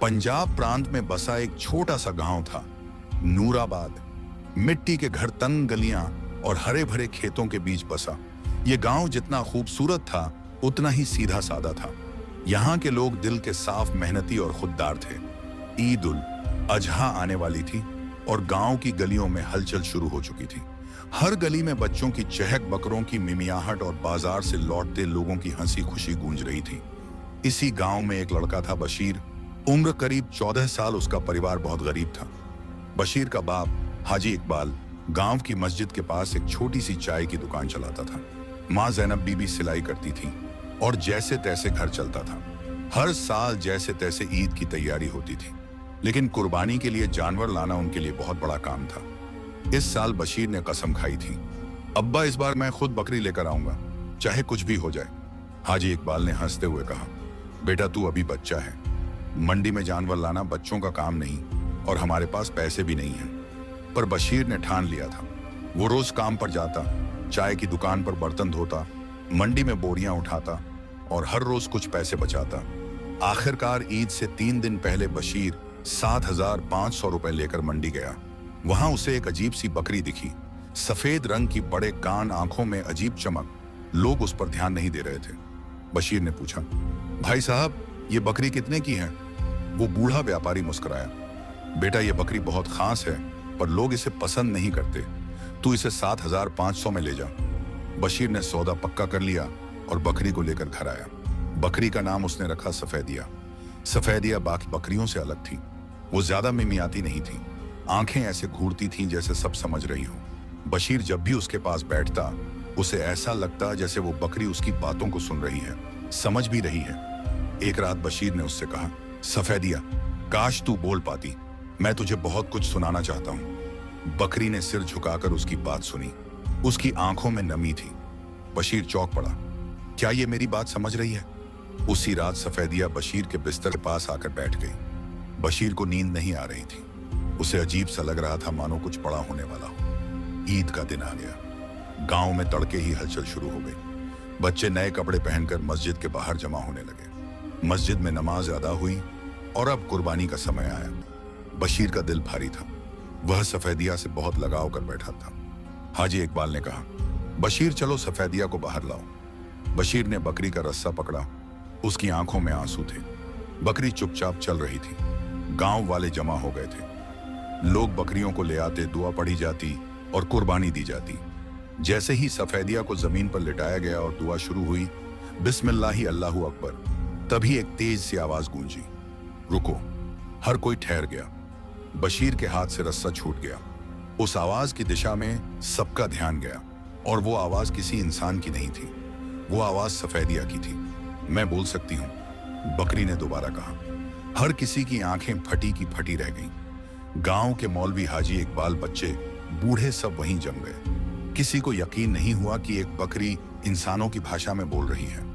पंजाब प्रांत में बसा एक छोटा सा गांव था, नूराबाद। मिट्टी के घर, तंग गलियां और हरे भरे खेतों के बीच बसा ये गांव जितना खूबसूरत था उतना ही सीधा साधा था। यहाँ के लोग दिल के साफ, मेहनती और खुददार थे। ईद उल अजहा आने वाली थी और गांव की गलियों में हलचल शुरू हो चुकी थी। हर गली में बच्चों की चहक, बकरों की मिमियाहट और बाजार से लौटते लोगों की हंसी खुशी गूंज रही थी। इसी गांव में एक लड़का था, बशीर। उम्र करीब 14 साल। उसका परिवार बहुत गरीब था। बशीर का बाप हाजी इकबाल गांव की मस्जिद के पास एक छोटी सी चाय की दुकान चलाता था। माँ जैनब बीबी सिलाई करती थी और जैसे तैसे घर चलता था। हर साल जैसे तैसे ईद की तैयारी होती थी, लेकिन कुर्बानी के लिए जानवर लाना उनके लिए बहुत बड़ा काम था। इस साल बशीर ने कसम खाई थी, अब्बा इस बार मैं खुद बकरी लेकर आऊंगा, चाहे कुछ भी हो जाए। हाजी इकबाल ने हंसते हुए कहा, बेटा तू अभी बच्चा है, मंडी में जानवर लाना बच्चों का काम नहीं और हमारे पास पैसे भी नहीं हैं। पर बशीर ने ठान लिया था। वो रोज काम पर जाता, चाय की दुकान पर बर्तन धोता, मंडी में बोरियां उठाता और हर रोज कुछ पैसे बचाता। आखिरकार ईद से 3 दिन पहले बशीर 7,500 रुपए लेकर मंडी गया। वहां उसे एक अजीब सी बकरी दिखी। सफेद रंग की, बड़े कान, आंखों में अजीब चमक। लोग उस पर ध्यान नहीं दे रहे थे। बशीर ने पूछा, भाई साहब ये बकरी कितने की है? वो बूढ़ा व्यापारी मुस्कुराया, बेटा ये बकरी बहुत खास है पर लोग इसे पसंद नहीं करते, तू इसे 7,500 में ले जा। बशीर ने सौदा पक्का कर लिया और बकरी को लेकर घर आया। बकरी का नाम उसने रखा सफेदिया। सफेदिया बाकी बकरियों से अलग थी। वो ज्यादा मिमियाती नहीं थी, आंखें ऐसे घूरती थीं जैसे सब समझ रही हो। बशीर जब भी उसके पास बैठता उसे ऐसा लगता जैसे वो बकरी उसकी बातों को सुन रही है, समझ भी रही है। एक रात बशीर ने उससे कहा, सफेदिया काश तू बोल पाती, मैं तुझे बहुत कुछ सुनाना चाहता हूँ। बकरी ने सिर झुकाकर उसकी बात सुनी। उसकी आंखों में नमी थी। बशीर चौंक पड़ा, क्या ये मेरी बात समझ रही है? उसी रात सफेदिया बशीर के बिस्तर के पास आकर बैठ गई। बशीर को नींद नहीं आ रही थी। उसे अजीब सा लग रहा था, मानो कुछ बड़ा होने वाला हो। ईद का दिन आ गया। गांव में तड़के ही हलचल शुरू हो गई। बच्चे नए कपड़े पहनकर मस्जिद के बाहर जमा होने लगे। मस्जिद में नमाज अदा हुई और अब कुर्बानी का समय आया। बशीर का दिल भारी था। वह सफेदिया से बहुत लगाव कर बैठा था। हाजी इकबाल ने कहा, बशीर चलो सफेदिया को बाहर लाओ। बशीर ने बकरी का रस्सा पकड़ा। उसकी आंखों में आंसू थे। बकरी चुपचाप चल रही थी। गांव वाले जमा हो गए थे। लोग बकरियों को ले आते, दुआ पढ़ी जाती और कुर्बानी दी जाती। जैसे ही सफेदिया को जमीन पर लिटाया गया और दुआ शुरू हुई, बिस्मिल्लाही अल्लाहु अकबर, तभी एक तेज सी आवाज गूंजी, रुको। हर कोई ठहर गया। बशीर के हाथ से रस्सा छूट गया। उस आवाज की दिशा में सबका ध्यान गया और वो आवाज किसी इंसान की नहीं थी, वो आवाज सफेदिया की थी। मैं बोल सकती हूँ, बकरी ने दोबारा कहा। हर किसी की आंखें फटी की फटी रह गईं। गांव के मौलवी, हाजी इकबाल, बच्चे, बूढ़े सब वहीं जम गए। किसी को यकीन नहीं हुआ कि एक बकरी इंसानों की भाषा में बोल रही है।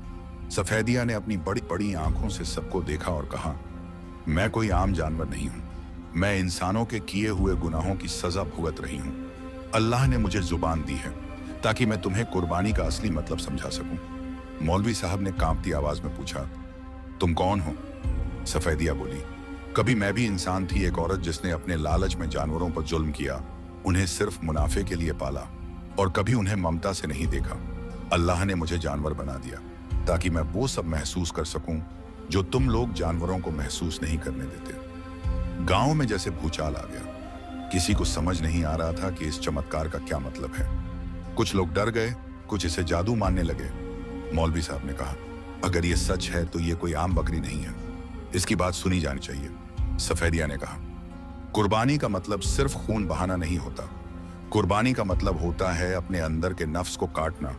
सफेदिया ने अपनी बड़ी बड़ी आंखों से सबको देखा और कहा, मैं कोई आम जानवर नहीं हूं, मैं इंसानों के किए हुए गुनाहों की सजा भुगत रही हूं। अल्लाह ने मुझे जुबान दी है ताकि मैं तुम्हें कुर्बानी का असली मतलब समझा सकूं। मौलवी साहब ने कांपती आवाज में पूछा, तुम कौन हो? सफेदिया बोली, कभी मैं भी इंसान थी, एक औरत जिसने अपने लालच में जानवरों पर जुल्म किया, उन्हें सिर्फ मुनाफे के लिए पाला और कभी उन्हें ममता से नहीं देखा। अल्लाह ने मुझे जानवर बना दिया ताकि मैं वो सब महसूस कर सकूं जो तुम लोग जानवरों को महसूस नहीं करने देते। गांव में जैसे भूचाल आ गया। किसी को समझ नहीं आ रहा था कि इस चमत्कार का क्या मतलब है। कुछ लोग डर गए, कुछ इसे जादू मानने लगे। मौलवी साहब ने कहा, अगर ये सच है तो ये कोई आम बकरी नहीं है, इसकी बात सुनी जानी चाहिए। सफेदिया ने कहा, कुर्बानी का मतलब सिर्फ खून बहाना नहीं होता। कुर्बानी का मतलब होता है अपने अंदर के नफ्स को काटना,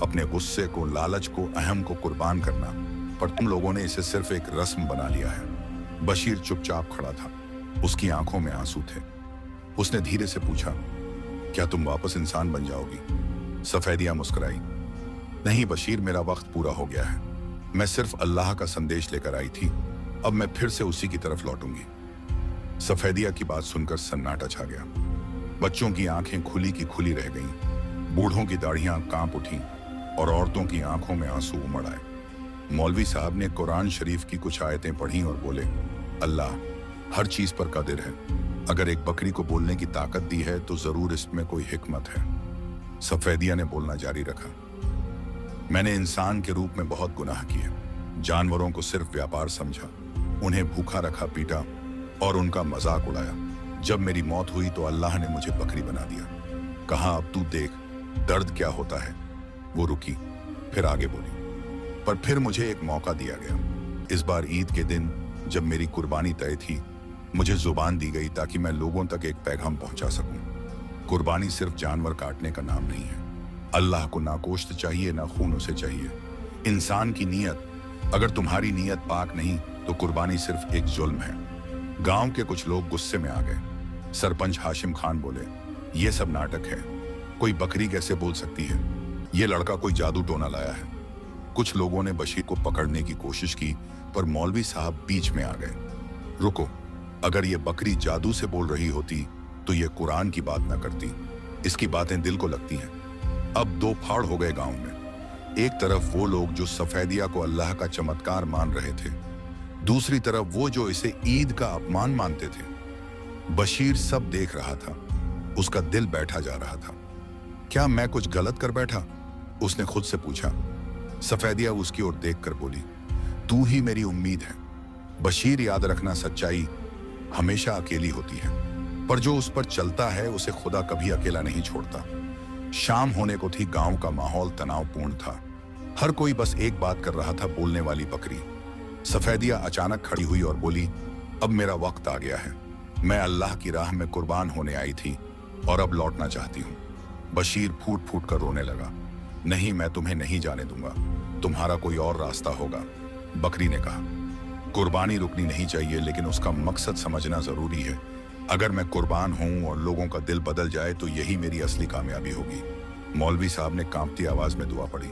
अपने गुस्से को, लालच को, अहम को कुर्बान करना। पर तुम लोगों ने इसे सिर्फ एक रस्म बना लिया है। बशीर चुपचाप खड़ा था। उसकी आंखों में आंसू थे। उसने धीरे से पूछा, क्या तुम वापस इंसान बन जाओगी? सफेदिया मुस्कुराई, नहीं बशीर, मेरा वक्त पूरा हो गया है। मैं सिर्फ अल्लाह का संदेश लेकर आई थी, अब मैं फिर से उसी की तरफ लौटूंगी। सफेदिया की बात सुनकर सन्नाटा छा गया। बच्चों की आंखें खुली की खुली रह गईं। बूढ़ों की दाढ़ियां कांप उठीं और औरतों की आंखों में आंसू उमड़ आए। मौलवी साहब ने कुरान शरीफ की कुछ आयतें पढ़ी और बोले, अल्लाह हर चीज पर कादिर है। अगर एक बकरी को बोलने की ताकत दी है तो जरूर इसमें कोई हिकमत है। सफेदिया ने बोलना जारी रखा, मैंने इंसान के रूप में बहुत गुनाह किए, जानवरों को सिर्फ व्यापार समझा, उन्हें भूखा रखा, पीटा और उनका मजाक उड़ाया। जब मेरी मौत हुई तो अल्लाह ने मुझे बकरी बना दिया। कहा, अब तू देख दर्द क्या होता है। वो रुकी, फिर आगे बोली, पर फिर मुझे एक मौका दिया गया। इस बार ईद के दिन जब मेरी कुर्बानी तय थी, मुझे जुबान दी गई ताकि मैं लोगों तक एक पैगाम पहुंचा सकूं। कुर्बानी सिर्फ जानवर काटने का नाम नहीं है। अल्लाह को ना गोश्त चाहिए ना खून उसे चाहिए, इंसान की नीयत। अगर तुम्हारी नीयत पाक नहीं तो कुर्बानी सिर्फ एक जुल्म है। गांव के कुछ लोग गुस्से में आ गए। सरपंच हाशिम खान बोले, ये सब नाटक है, कोई बकरी कैसे बोल सकती है, ये लड़का कोई जादू टोना लाया है। कुछ लोगों ने बशीर को पकड़ने की कोशिश की, पर मौलवी साहब बीच में आ गए। रुको, अगर ये बकरी जादू से बोल रही होती तो ये कुरान की बात ना करती। इसकी बातें दिल को लगती हैं। अब दो फाड़ हो गए गांव में। एक तरफ वो लोग जो सफेदिया को अल्लाह का चमत्कार मान रहे थे, दूसरी तरफ वो जो इसे ईद का अपमान मानते थे। बशीर सब देख रहा था, उसका दिल बैठा जा रहा था। क्या मैं कुछ गलत कर बैठा? उसने खुद से पूछा। सफेदिया उसकी ओर देखकर बोली, तू ही मेरी उम्मीद है। बशीर, याद रखना, सच्चाई हमेशा अकेली होती है, पर जो उस पर चलता है उसे खुदा कभी अकेला नहीं छोड़ता। शाम होने को थी। गांव का माहौल तनावपूर्ण था। हर कोई बस एक बात कर रहा था, बोलने वाली बकरी। सफेदिया अचानक खड़ी हुई और बोली, अब मेरा वक्त आ गया है। मैं अल्लाह की राह में कुर्बान होने आई थी और अब लौटना चाहती हूँ। बशीर फूट फूट कर रोने लगा। नहीं, मैं तुम्हें नहीं जाने दूंगा, तुम्हारा कोई और रास्ता होगा। बकरी ने कहा, कुर्बानी रुकनी नहीं चाहिए, लेकिन उसका मकसद समझना जरूरी है। अगर मैं कुर्बान हूं और लोगों का दिल बदल जाए तो यही मेरी असली कामयाबी होगी। मौलवी साहब ने कांपती आवाज में दुआ पड़ी,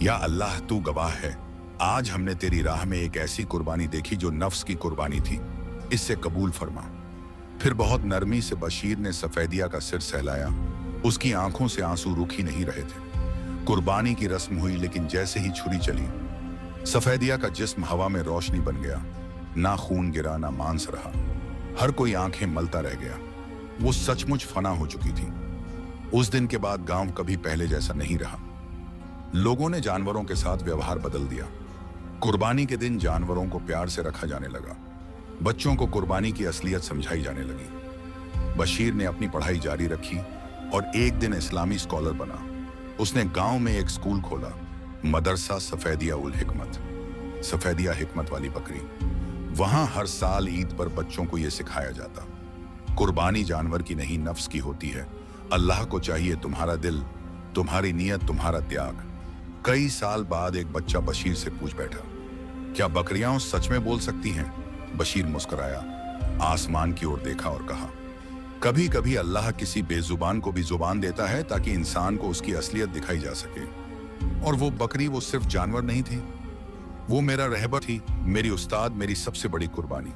या अल्लाह तू गवाह है, आज हमने तेरी राह में एक ऐसी कुर्बानी देखी जो नफ्स की कुर्बानी थी, इससे कबूल फरमा। फिर बहुत नरमी से बशीर ने सफेदिया का सिर सहलाया। उसकी आंखों से आंसू रुक ही नहीं रहे थे। कुर्बानी की रस्म हुई, लेकिन जैसे ही छुरी चली, सफेदिया का जिस्म हवा में रोशनी बन गया। ना खून गिरा, ना मांस रहा। हर कोई आंखें मलता रह गया। वो सचमुच फना हो चुकी थी। उस दिन के बाद गांव कभी पहले जैसा नहीं रहा। लोगों ने जानवरों के साथ व्यवहार बदल दिया। कुर्बानी के दिन जानवरों को प्यार से रखा जाने लगा। बच्चों को कुर्बानी की असलियत समझाई जाने लगी। बशीर ने अपनी पढ़ाई जारी रखी और एक दिन इस्लामी स्कॉलर बना। उसने गांव में एक स्कूल खोला, मदरसा सफेदिया उल हिकमत, सफेदिया हिकमत वाली बकरी। वहां हर साल ईद पर बच्चों को यह सिखाया जाता, कुर्बानी जानवर की नहीं नफ्स की होती है। अल्लाह को चाहिए तुम्हारा दिल, तुम्हारी नीयत, तुम्हारा त्याग। कई साल बाद एक बच्चा बशीर से पूछ बैठा, क्या बकरियां सच में बोल सकती हैं? बशीर मुस्कुराया, आसमान की ओर देखा और कहा, कभी कभी अल्लाह किसी बेजुबान को भी जुबान देता है ताकि इंसान को उसकी असलियत दिखाई जा सके। और वो बकरी, वो सिर्फ जानवर नहीं थी, वो मेरा रहबर थी, मेरी उस्ताद, मेरी सबसे बड़ी कुर्बानी।